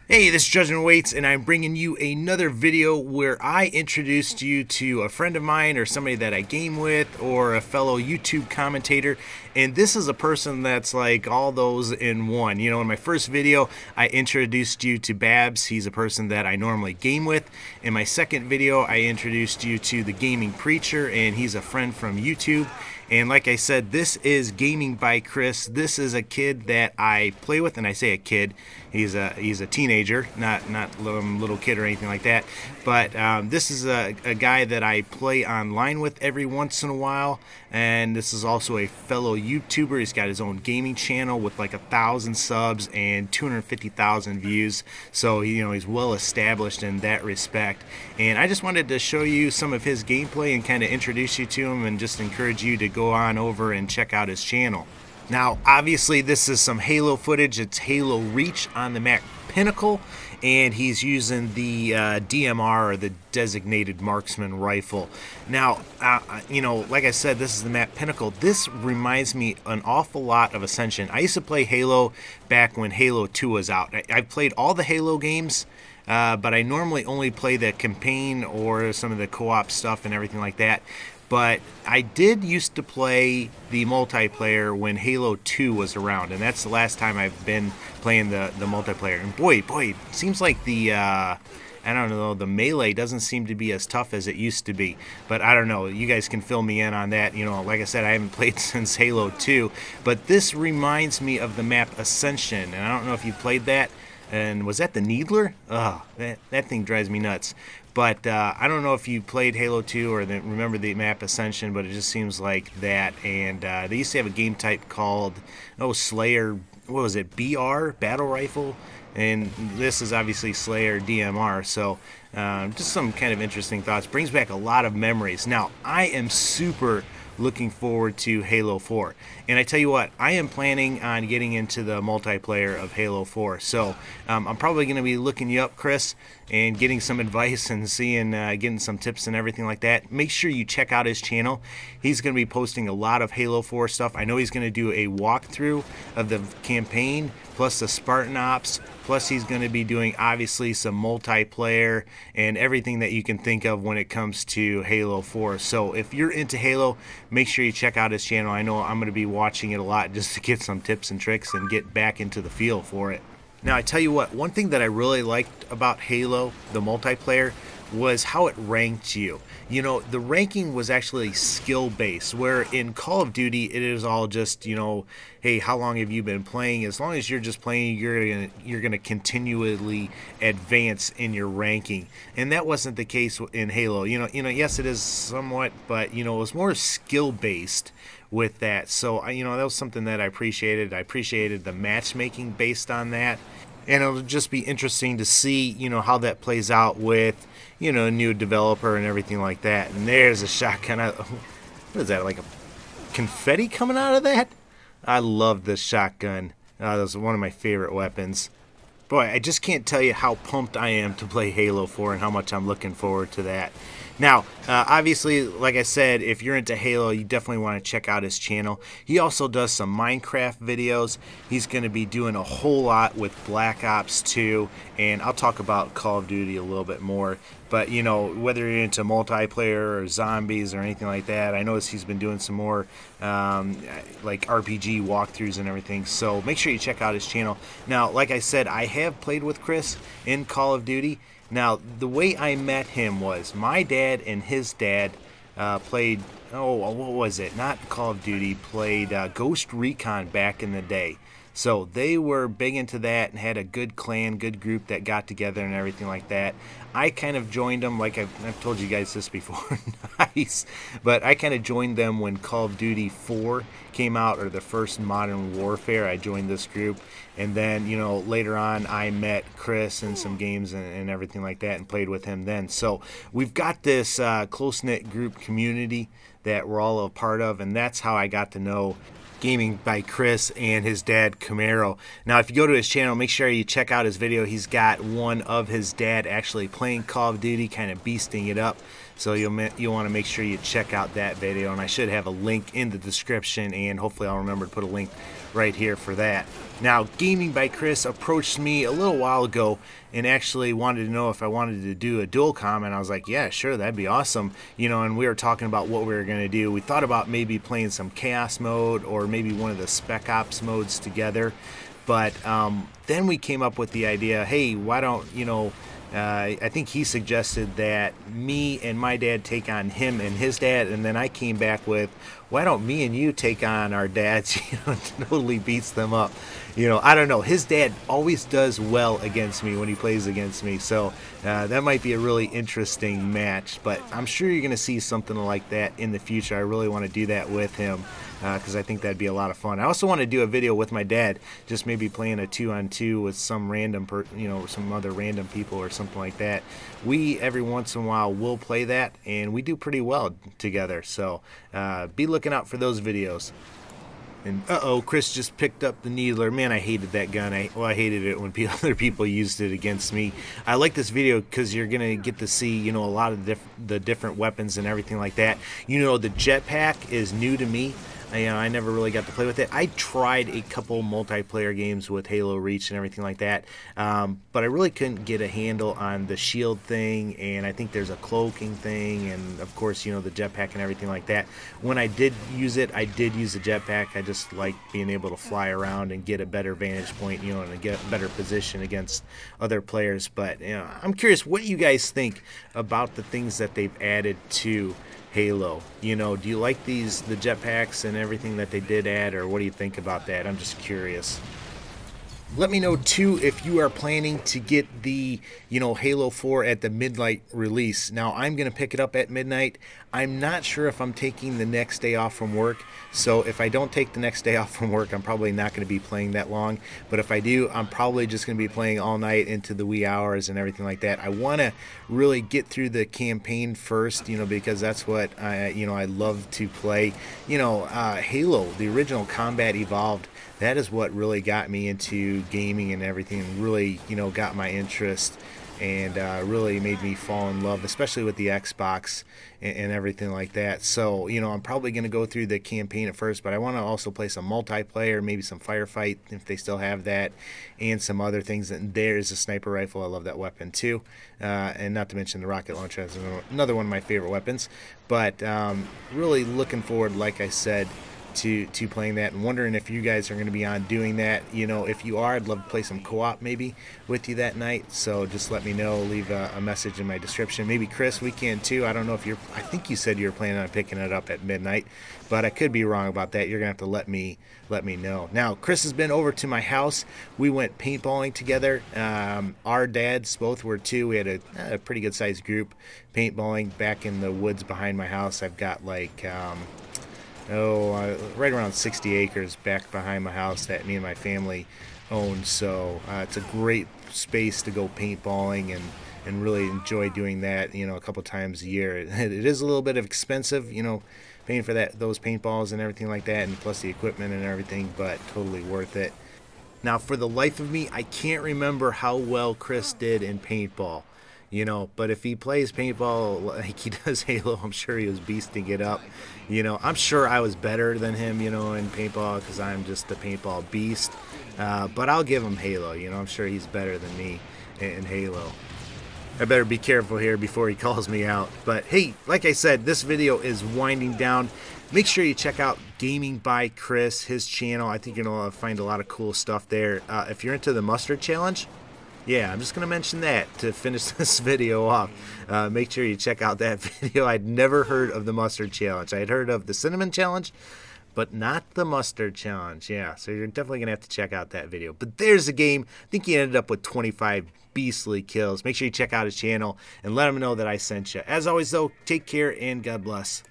Hey, this is Judgment Waits, and I'm bringing you another video where I introduced you to a friend of mine or somebody that I game with or a fellow YouTube commentator. And this is a person that's like all those in one. You know, in my first video, I introduced you to Babs. He's a person that I normally game with. In my second video, I introduced you to the Gaming Preacher, and he's a friend from YouTube. And like I said, this is Gaming by Chris. This is a kid that I play with, and I say a kid. He's a teenager, not little kid or anything like that. But this is a guy that I play online with every once in a while. And this is also a fellow YouTuber. He's got his own gaming channel with like 1,000 subs and 250,000 views. So he's well established in that respect. And I just wanted to show you some of his gameplay and kind of introduce you to him and just encourage you to go on over and check out his channel. Now, obviously, this is some Halo footage. It's Halo Reach on the map Pinnacle, and he's using the DMR, or the Designated Marksman Rifle. Now, like I said, this is the map Pinnacle. This reminds me an awful lot of Ascension. I used to play Halo back when Halo 2 was out. I played all the Halo games, but I normally only play the campaign or some of the co-op stuff and everything like that. But I did used to play the multiplayer when Halo 2 was around, and that's the last time I've been playing the multiplayer. And boy, it seems like the I don't know, the melee doesn't seem to be as tough as it used to be. But I don't know, you guys can fill me in on that. Like I said, I haven't played since Halo 2, but this reminds me of the map Ascension, and I don't know if you played that. And was that the Needler? Oh, that thing drives me nuts. But I don't know if you played Halo 2 or remember the map Ascension, but it just seems like that. And they used to have a game type called, Slayer, what was it, BR, Battle Rifle? And this is obviously Slayer DMR. So just some kind of interesting thoughts. Brings back a lot of memories. Now, I am super looking forward to Halo 4. And I tell you what, I am planning on getting into the multiplayer of Halo 4. So I'm probably going to be looking you up, Chris, and getting some advice and getting some tips and everything like that. Make sure you check out his channel. He's going to be posting a lot of Halo 4 stuff. I know he's going to do a walkthrough of the campaign, plus the Spartan Ops, plus he's going to be doing obviously some multiplayer and everything that you can think of when it comes to Halo 4. So if you're into Halo, make sure you check out his channel. I know I'm going to be watching it a lot just to get some tips and tricks and get back into the feel for it. Now, I tell you what, one thing that I really liked about Halo, the multiplayer, was how it ranked you. The ranking was actually skill-based, where in Call of Duty, it is all just, hey, how long have you been playing? As long as you're just playing, you're gonna continually advance in your ranking. And that wasn't the case in Halo. Yes, it is somewhat, but, it was more skill-based with that. So, that was something that I appreciated. I appreciated the matchmaking based on that. And it'll just be interesting to see, how that plays out with, a new developer and everything like that. And there's a shotgun. What is that, like a confetti coming out of that? I love this shotgun. That's one of my favorite weapons. Boy, I just can't tell you how pumped I am to play Halo 4 and how much I'm looking forward to that. Now, obviously, like I said, if you're into Halo, you definitely want to check out his channel. He also does some Minecraft videos. He's going to be doing a whole lot with Black Ops 2, and I'll talk about Call of Duty a little bit more. But, whether you're into multiplayer or zombies or anything like that, I noticed he's been doing some more like RPG walkthroughs and everything. So make sure you check out his channel. Now, like I said, I have played with Chris in Call of Duty. Now, the way I met him was my dad and his dad played, what was it? Not Call of Duty, played Ghost Recon back in the day. So they were big into that and had a good clan, good group that got together and everything like that. I kind of joined them, like I've told you guys this before, nice. But I kind of joined them when Call of Duty 4 came out, or the first Modern Warfare. I joined this group. And then, later on, I met Chris in some games and everything like that and played with him then. So we've got this close-knit group community that we're all a part of, and that's how I got to know Gaming by Chris and his dad Camaro. Now, if you go to his channel, make sure you check out his video. He's got one of his dad actually playing Call of Duty, kind of beasting it up. So you'll want to make sure you check out that video, and I should have a link in the description, and hopefully I'll remember to put a link right here for that. Now, Gaming by Chris approached me a little while ago and actually wanted to know if I wanted to do a dual com, and I was like, yeah, sure, that'd be awesome. You know, and we were talking about what we were going to do. We thought about maybe playing some Chaos mode or maybe one of the Spec Ops modes together, but then we came up with the idea, hey, why don't, you know, I think he suggested that me and my dad take on him and his dad, and then I came back with, why don't me and you take on our dads? You know, totally beats them up. You know, I don't know. His dad always does well against me when he plays against me, so that might be a really interesting match. But I'm sure you're going to see something like that in the future. I really want to do that with him because I think that'd be a lot of fun. I also want to do a video with my dad, just maybe playing a 2-on-2 with some random, some other random people or something like that. We every once in a while will play that, and we do pretty well together. So be looking out for those videos. And uh-oh, Chris just picked up the Needler. Man, I hated that gun. I hated it when other people used it against me. I like this video because you're going to get to see, you know, a lot of the different weapons and everything like that. You know, the jetpack is new to me. I never really got to play with it. I tried a couple multiplayer games with Halo Reach and everything like that, but I really couldn't get a handle on the shield thing, and I think there's a cloaking thing, and of course, you know, the jetpack and everything like that. When I did use it, I did use the jetpack. I just like being able to fly around and get a better vantage point, you know, and get a better position against other players. But, you know, I'm curious what you guys think about the things that they've added to Halo. You know, do you like the jetpacks and everything that they did add, or what do you think about that? I'm just curious. Let me know too if you are planning to get the, you know, Halo 4 at the midnight release. Now, I'm going to pick it up at midnight. I'm not sure if I'm taking the next day off from work, so if I don't take the next day off from work, I'm probably not going to be playing that long. But if I do, I'm probably just going to be playing all night into the wee hours and everything like that. I want to really get through the campaign first, you know, because that's what I love to play. You know, Halo, the original Combat Evolved, that is what really got me into gaming and everything, and really, you know, got my interest, and really made me fall in love, especially with the Xbox and everything like that. So, you know, I'm probably going to go through the campaign at first, but I want to also play some multiplayer, maybe some firefight if they still have that, and some other things. And there's a sniper rifle. I love that weapon too, and not to mention the rocket launcher. That's another one of my favorite weapons. But really looking forward, like I said, to playing that, and wondering if you guys are going to be on doing that. You know, if you are, I'd love to play some co-op maybe with you that night, so just let me know. Leave a message in my description. Maybe Chris, we can too. I don't know if I think you said you were planning on picking it up at midnight, but I could be wrong about that. You're gonna have to let me know. Now, Chris has been over to my house. We went paintballing together. Our dads both were too. We had a pretty good sized group paintballing back in the woods behind my house. I've got like right around 60 acres back behind my house that me and my family own. So it's a great space to go paintballing and really enjoy doing that, you know, a couple times a year. It is a little bit expensive, you know, paying for those paintballs and everything like that, and plus the equipment and everything, but totally worth it. Now, for the life of me, I can't remember how well Chris did in paintball. You know, but if he plays paintball like he does Halo, I'm sure he was beasting it up. You know, I'm sure I was better than him, you know, in paintball, because I'm just the paintball beast. But I'll give him Halo. You know, I'm sure he's better than me in Halo. I better be careful here before he calls me out. But hey, like I said, this video is winding down. Make sure you check out Gaming by Chris, his channel. I think you're going to find a lot of cool stuff there. If you're into the mustard challenge, yeah, I'm just going to mention that to finish this video off. Make sure you check out that video. I'd never heard of the mustard challenge. I had heard of the cinnamon challenge, but not the mustard challenge. Yeah, so you're definitely going to have to check out that video. But there's the game. I think he ended up with 25 beastly kills. Make sure you check out his channel and let him know that I sent you. As always, though, take care and God bless.